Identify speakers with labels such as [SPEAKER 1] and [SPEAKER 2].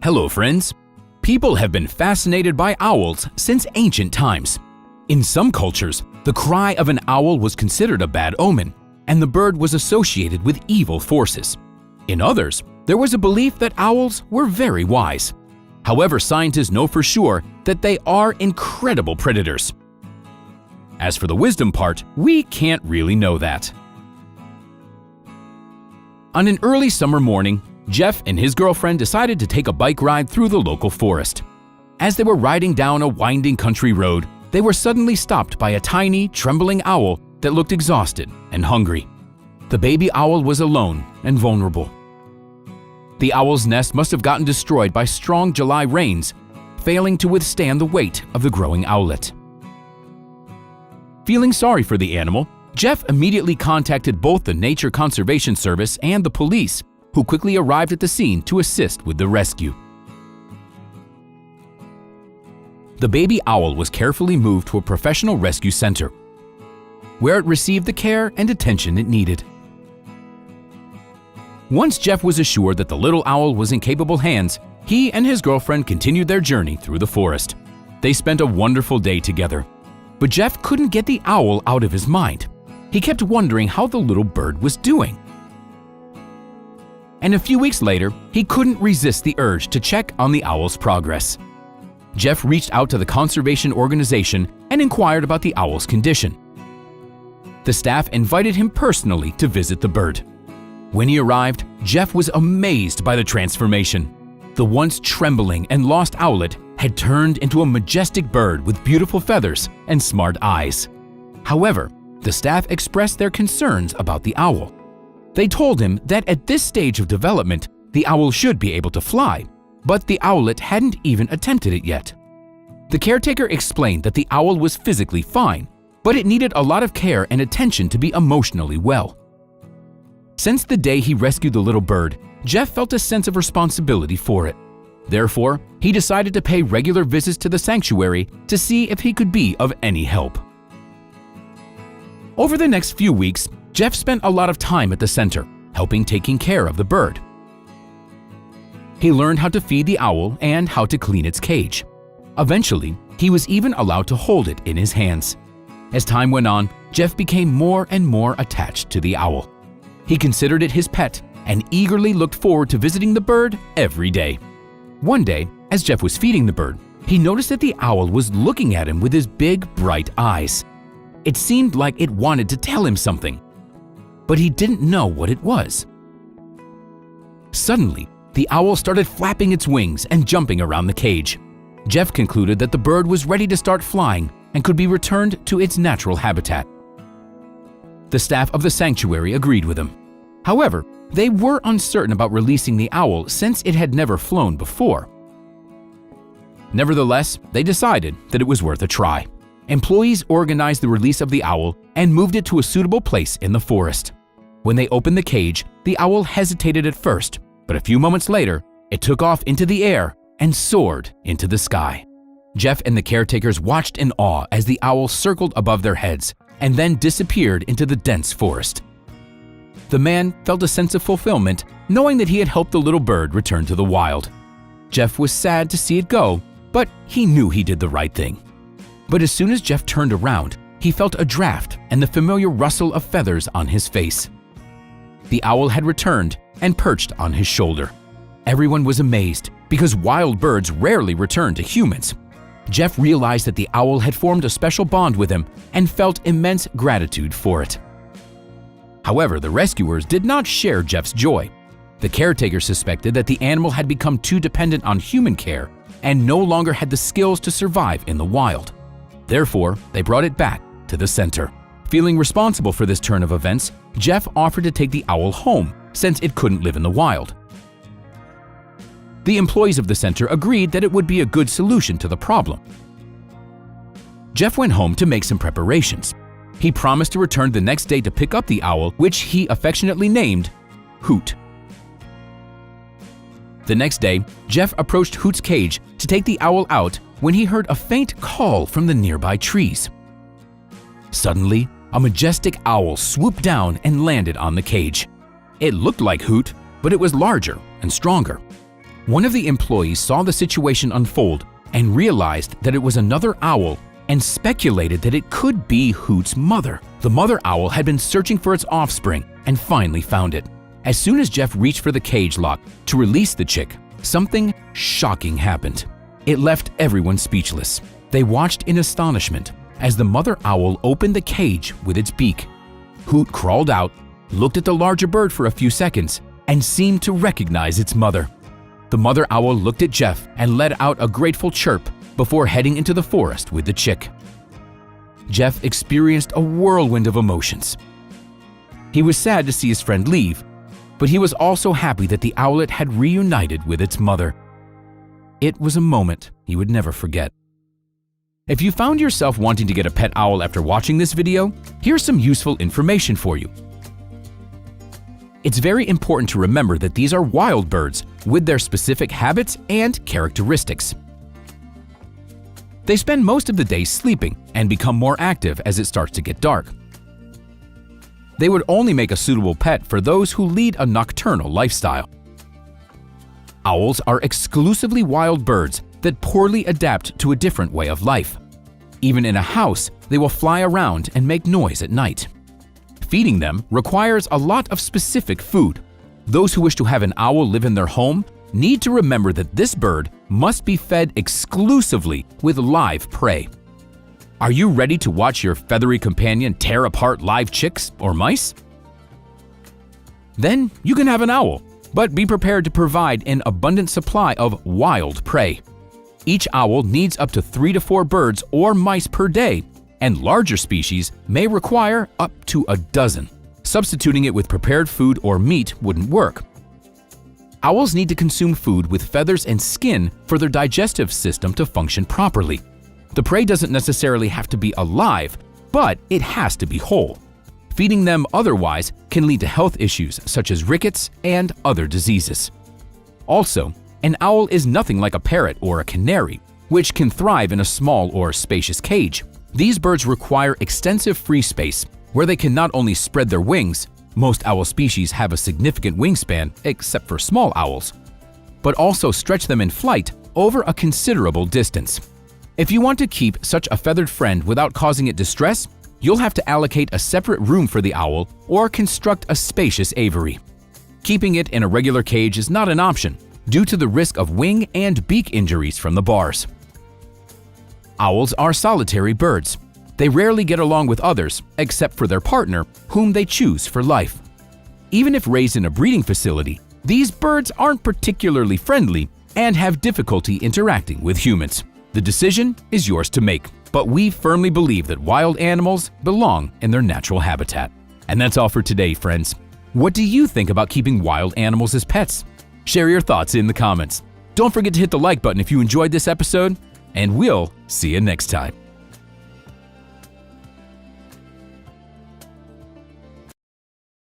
[SPEAKER 1] Hello, friends. People have been fascinated by owls since ancient times. In some cultures, the cry of an owl was considered a bad omen, and the bird was associated with evil forces. In others, there was a belief that owls were very wise. However, scientists know for sure that they are incredible predators. As for the wisdom part, we can't really know that. On an early summer morning, Jeff and his girlfriend decided to take a bike ride through the local forest. As they were riding down a winding country road, they were suddenly stopped by a tiny, trembling owl that looked exhausted and hungry. The baby owl was alone and vulnerable. The owl's nest must have gotten destroyed by strong July rains, failing to withstand the weight of the growing owlet. Feeling sorry for the animal, Jeff immediately contacted both the Nature Conservation Service and the police, who quickly arrived at the scene to assist with the rescue. The baby owl was carefully moved to a professional rescue center, where it received the care and attention it needed. Once Jeff was assured that the little owl was in capable hands, he and his girlfriend continued their journey through the forest. They spent a wonderful day together, but Jeff couldn't get the owl out of his mind. He kept wondering how the little bird was doing. And a few weeks later, he couldn't resist the urge to check on the owl's progress. Jeff reached out to the conservation organization and inquired about the owl's condition. The staff invited him personally to visit the bird. When he arrived, Jeff was amazed by the transformation. The once trembling and lost owlet had turned into a majestic bird with beautiful feathers and smart eyes. However, the staff expressed their concerns about the owl. They told him that at this stage of development, the owl should be able to fly, but the owlet hadn't even attempted it yet. The caretaker explained that the owl was physically fine, but it needed a lot of care and attention to be emotionally well. Since the day he rescued the little bird, Jeff felt a sense of responsibility for it. Therefore, he decided to pay regular visits to the sanctuary to see if he could be of any help. Over the next few weeks, Jeff spent a lot of time at the center, helping taking care of the bird. He learned how to feed the owl and how to clean its cage. Eventually, he was even allowed to hold it in his hands. As time went on, Jeff became more and more attached to the owl. He considered it his pet and eagerly looked forward to visiting the bird every day. One day, as Jeff was feeding the bird, he noticed that the owl was looking at him with his big, bright eyes. It seemed like it wanted to tell him something, but he didn't know what it was. Suddenly, the owl started flapping its wings and jumping around the cage. Jeff concluded that the bird was ready to start flying and could be returned to its natural habitat. The staff of the sanctuary agreed with him. However, they were uncertain about releasing the owl since it had never flown before. Nevertheless, they decided that it was worth a try. Employees organized the release of the owl and moved it to a suitable place in the forest. When they opened the cage, the owl hesitated at first, but a few moments later, it took off into the air and soared into the sky. Jeff and the caretakers watched in awe as the owl circled above their heads and then disappeared into the dense forest. The man felt a sense of fulfillment knowing that he had helped the little bird return to the wild. Jeff was sad to see it go, but he knew he did the right thing. But as soon as Jeff turned around, he felt a draft and the familiar rustle of feathers on his face. The owl had returned and perched on his shoulder. Everyone was amazed because wild birds rarely return to humans. Jeff realized that the owl had formed a special bond with him and felt immense gratitude for it. However, the rescuers did not share Jeff's joy. The caretaker suspected that the animal had become too dependent on human care and no longer had the skills to survive in the wild. Therefore, they brought it back to the center. Feeling responsible for this turn of events, Jeff offered to take the owl home since it couldn't live in the wild. The employees of the center agreed that it would be a good solution to the problem. Jeff went home to make some preparations. He promised to return the next day to pick up the owl, which he affectionately named Hoot. The next day, Jeff approached Hoot's cage to take the owl out when he heard a faint call from the nearby trees. Suddenly, a majestic owl swooped down and landed on the cage. It looked like Hoot, but it was larger and stronger. One of the employees saw the situation unfold and realized that it was another owl and speculated that it could be Hoot's mother. The mother owl had been searching for its offspring and finally found it. As soon as Jeff reached for the cage lock to release the chick, something shocking happened. It left everyone speechless. They watched in astonishment as the mother owl opened the cage with its beak. Hoot crawled out, looked at the larger bird for a few seconds, and seemed to recognize its mother. The mother owl looked at Jeff and let out a grateful chirp before heading into the forest with the chick. Jeff experienced a whirlwind of emotions. He was sad to see his friend leave, but he was also happy that the owlet had reunited with its mother. It was a moment he would never forget. If you found yourself wanting to get a pet owl after watching this video, here's some useful information for you. It's very important to remember that these are wild birds with their specific habits and characteristics. They spend most of the day sleeping and become more active as it starts to get dark. They would only make a suitable pet for those who lead a nocturnal lifestyle. Owls are exclusively wild birds that poorly adapt to a different way of life. Even in a house, they will fly around and make noise at night. Feeding them requires a lot of specific food. Those who wish to have an owl live in their home need to remember that this bird must be fed exclusively with live prey. Are you ready to watch your feathery companion tear apart live chicks or mice? Then you can have an owl, but be prepared to provide an abundant supply of wild prey. Each owl needs up to 3 to 4 birds or mice per day, and larger species may require up to a dozen. Substituting it with prepared food or meat wouldn't work. Owls need to consume food with feathers and skin for their digestive system to function properly. The prey doesn't necessarily have to be alive, but it has to be whole. Feeding them otherwise can lead to health issues such as rickets and other diseases. Also, an owl is nothing like a parrot or a canary, which can thrive in a small or spacious cage. These birds require extensive free space where they can not only spread their wings — most owl species have a significant wingspan except for small owls — but also stretch them in flight over a considerable distance. If you want to keep such a feathered friend without causing it distress, you'll have to allocate a separate room for the owl or construct a spacious aviary. Keeping it in a regular cage is not an option due to the risk of wing and beak injuries from the bars. Owls are solitary birds. They rarely get along with others except for their partner, whom they choose for life. Even if raised in a breeding facility, these birds aren't particularly friendly and have difficulty interacting with humans. The decision is yours to make, but we firmly believe that wild animals belong in their natural habitat. And that's all for today, friends. What do you think about keeping wild animals as pets? Share your thoughts in the comments. Don't forget to hit the like button if you enjoyed this episode, and we'll see you next time.